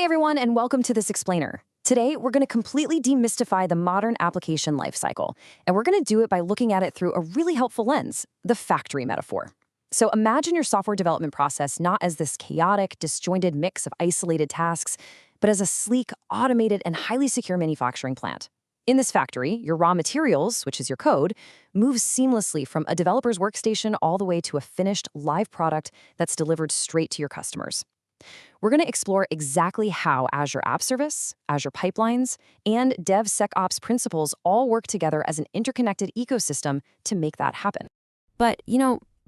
everyone, and welcome to this explainer. Today, we're going to completely demystify the modern application lifecycle, and we're going to do it by looking at it through a really helpful lens, the factory metaphor. So imagine your software development process not as this chaotic, disjointed mix of isolated tasks, but as a sleek, automated, and highly secure manufacturing plant. In this factory, your raw materials, which is your code, moves seamlessly from a developer's workstation all the way to a finished live product that's delivered straight to your customers. We're going to explore exactly how Azure App Service, Azure Pipelines, and DevSecOps principles all work together as an interconnected ecosystem to make that happen. But,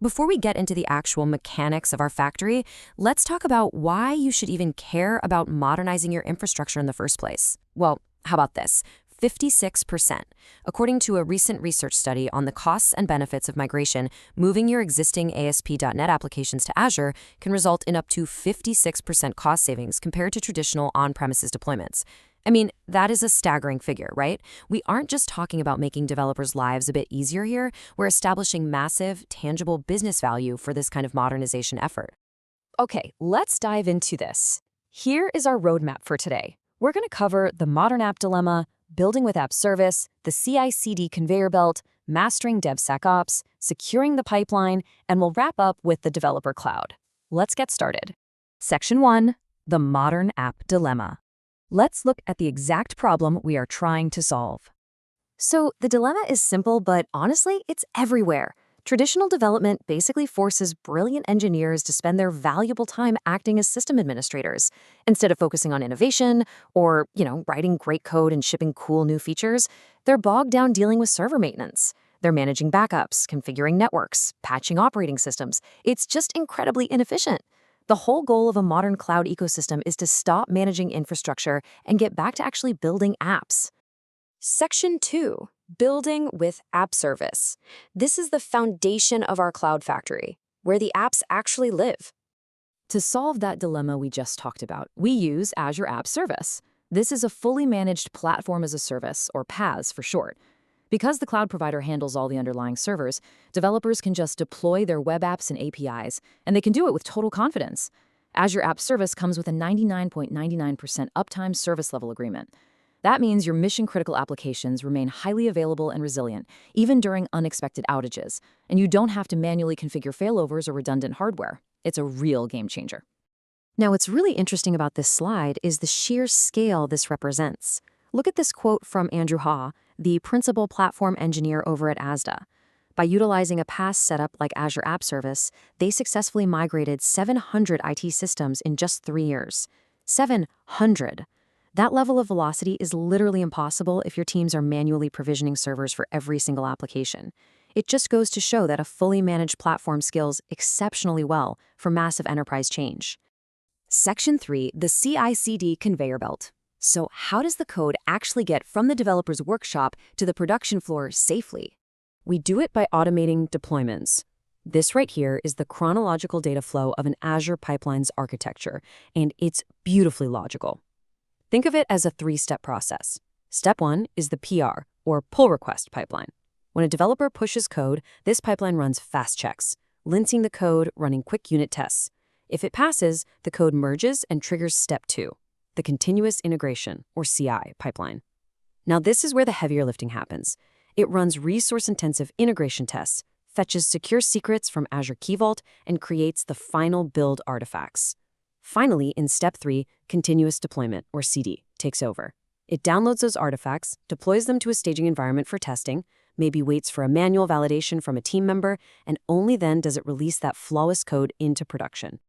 before we get into the actual mechanics of our factory, let's talk about why you should even care about modernizing your infrastructure in the first place. Well, how about this? 56%. According to a recent research study on the costs and benefits of migration, moving your existing ASP.NET applications to Azure can result in up to 56% cost savings compared to traditional on-premises deployments. I mean, that is a staggering figure, right? We aren't just talking about making developers' lives a bit easier here, we're establishing massive, tangible business value for this kind of modernization effort. Okay, let's dive into this. Here is our roadmap for today. We're going to cover the modern app dilemma, building with app service, the CI/CD conveyor belt, mastering DevSecOps, securing the pipeline, and we'll wrap up with the developer cloud. Let's get started. Section 1, the modern app dilemma. Let's look at the exact problem we are trying to solve. So the dilemma is simple, but honestly, it's everywhere. Traditional development basically forces brilliant engineers to spend their valuable time acting as system administrators. Instead of focusing on innovation or, writing great code and shipping cool new features, they're bogged down dealing with server maintenance. They're managing backups, configuring networks, patching operating systems. It's just incredibly inefficient. The whole goal of a modern cloud ecosystem is to stop managing infrastructure and get back to actually building apps. Section 2. Building with app service. This is the foundation of our cloud factory, where the apps actually live. To solve that dilemma we just talked about, we use Azure App Service. This is a fully managed platform as a service, or PaaS for short. Because the cloud provider handles all the underlying servers, developers can just deploy their web apps and APIs, and they can do it with total confidence. Azure App Service comes with a 99.99% uptime service level agreement. That means your mission-critical applications remain highly available and resilient, even during unexpected outages, and you don't have to manually configure failovers or redundant hardware. It's a real game changer. Now, what's really interesting about this slide is the sheer scale this represents. Look at this quote from Andrew Ha, the principal platform engineer over at Asda. By utilizing a PaaS setup like Azure App Service, they successfully migrated 700 IT systems in just 3 years. 700! That level of velocity is literally impossible if your teams are manually provisioning servers for every single application. It just goes to show that a fully managed platform scales exceptionally well for massive enterprise change. Section 3, the CI/CD conveyor belt. So how does the code actually get from the developer's workshop to the production floor safely? We do it by automating deployments. This right here is the chronological data flow of an Azure Pipelines architecture, and it's beautifully logical. Think of it as a 3-step process. Step 1 is the PR, or pull request pipeline. When a developer pushes code, this pipeline runs fast checks, lincing the code, running quick unit tests. If it passes, the code merges and triggers Step 2, the continuous integration, or CI, pipeline. Now this is where the heavier lifting happens. It runs resource-intensive integration tests, fetches secure secrets from Azure Key Vault, and creates the final build artifacts. Finally, in Step 3, continuous deployment, or CD, takes over. It downloads those artifacts, deploys them to a staging environment for testing, maybe waits for a manual validation from a team member, and only then does it release that flawless code into production.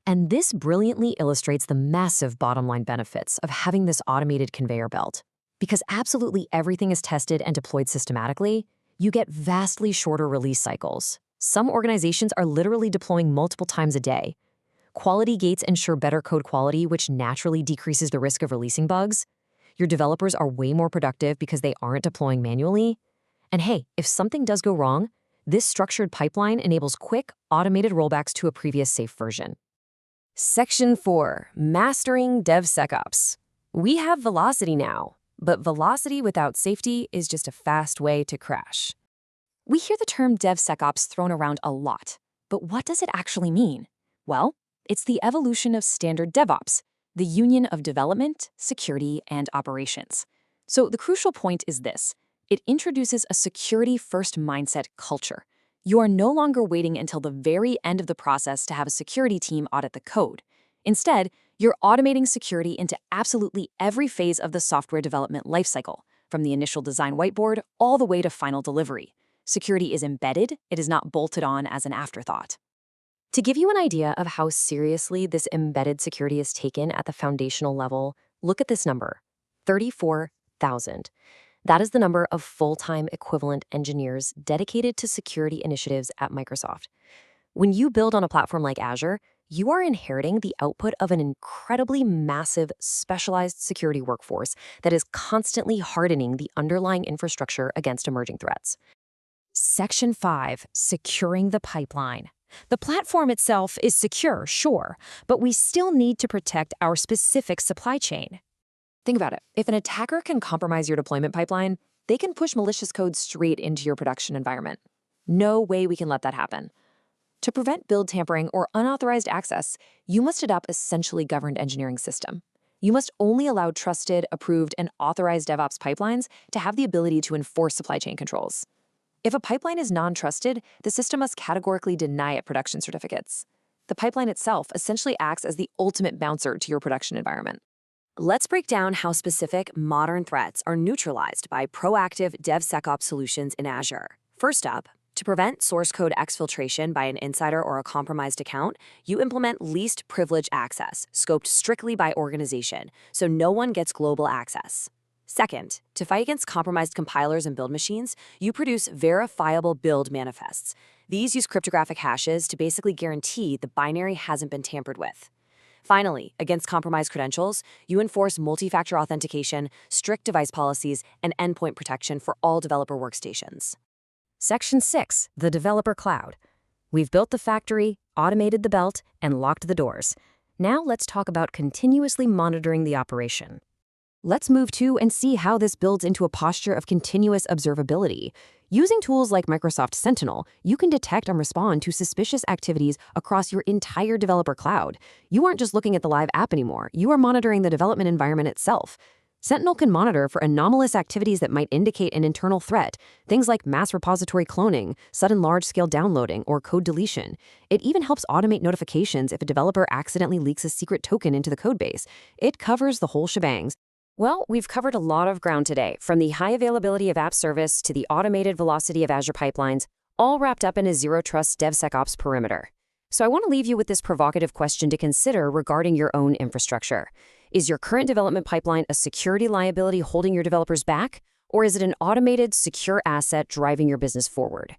And this brilliantly illustrates the massive bottom-line benefits of having this automated conveyor belt. Because absolutely everything is tested and deployed systematically, you get vastly shorter release cycles. Some organizations are literally deploying multiple times a day. Quality gates ensure better code quality, which naturally decreases the risk of releasing bugs. Your developers are way more productive because they aren't deploying manually. And hey, if something does go wrong, this structured pipeline enables quick, automated rollbacks to a previous safe version. Section 4, Mastering DevSecOps. We have velocity now, but velocity without safety is just a fast way to crash. We hear the term DevSecOps thrown around a lot, but what does it actually mean? Well, it's the evolution of standard DevOps. the union of development, security, and operations. So the crucial point is this. It introduces a security-first mindset culture. You are no longer waiting until the very end of the process to have a security team audit the code. Instead, you're automating security into absolutely every phase of the software development lifecycle, from the initial design whiteboard all the way to final delivery. Security is embedded, it is not bolted on as an afterthought. To give you an idea of how seriously this embedded security is taken at the foundational level, look at this number, 34,000. That is the number of full-time equivalent engineers dedicated to security initiatives at Microsoft. When you build on a platform like Azure, you are inheriting the output of an incredibly massive, specialized security workforce that is constantly hardening the underlying infrastructure against emerging threats. Section 5, securing the pipeline. The platform itself is secure, sure, but we still need to protect our specific supply chain. Think about it. If an attacker can compromise your deployment pipeline, they can push malicious code straight into your production environment. No way we can let that happen. To prevent build tampering or unauthorized access, you must adopt a centrally governed engineering system. You must only allow trusted, approved, and authorized DevOps pipelines to have the ability to enforce supply chain controls. If a pipeline is non-trusted, the system must categorically deny it production certificates. The pipeline itself essentially acts as the ultimate bouncer to your production environment. Let's break down how specific modern threats are neutralized by proactive DevSecOps solutions in Azure. First up, to prevent source code exfiltration by an insider or a compromised account, you implement least privilege access, scoped strictly by organization, so no one gets global access. Second, to fight against compromised compilers and build machines, you produce verifiable build manifests. These use cryptographic hashes to basically guarantee the binary hasn't been tampered with. Finally, against compromised credentials, you enforce multi-factor authentication, strict device policies, and endpoint protection for all developer workstations. Section 6, the developer cloud. We've built the factory, automated the belt, and locked the doors. Now let's talk about continuously monitoring the operation. Let's move to and see how this builds into a posture of continuous observability. Using tools like Microsoft Sentinel, you can detect and respond to suspicious activities across your entire developer cloud. You aren't just looking at the live app anymore, you are monitoring the development environment itself. Sentinel can monitor for anomalous activities that might indicate an internal threat, things like mass repository cloning, sudden large-scale downloading, or code deletion. It even helps automate notifications if a developer accidentally leaks a secret token into the codebase. It covers the whole shebang. Well, we've covered a lot of ground today, from the high availability of app service to the automated velocity of Azure pipelines, all wrapped up in a zero-trust DevSecOps perimeter. So I want to leave you with this provocative question to consider regarding your own infrastructure. Is your current development pipeline a security liability holding your developers back, or is it an automated, secure asset driving your business forward?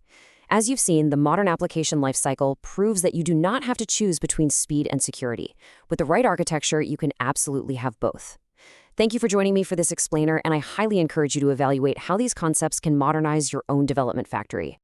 As you've seen, the modern application lifecycle proves that you do not have to choose between speed and security. With the right architecture, you can absolutely have both. Thank you for joining me for this explainer, and I highly encourage you to evaluate how these concepts can modernize your own development factory.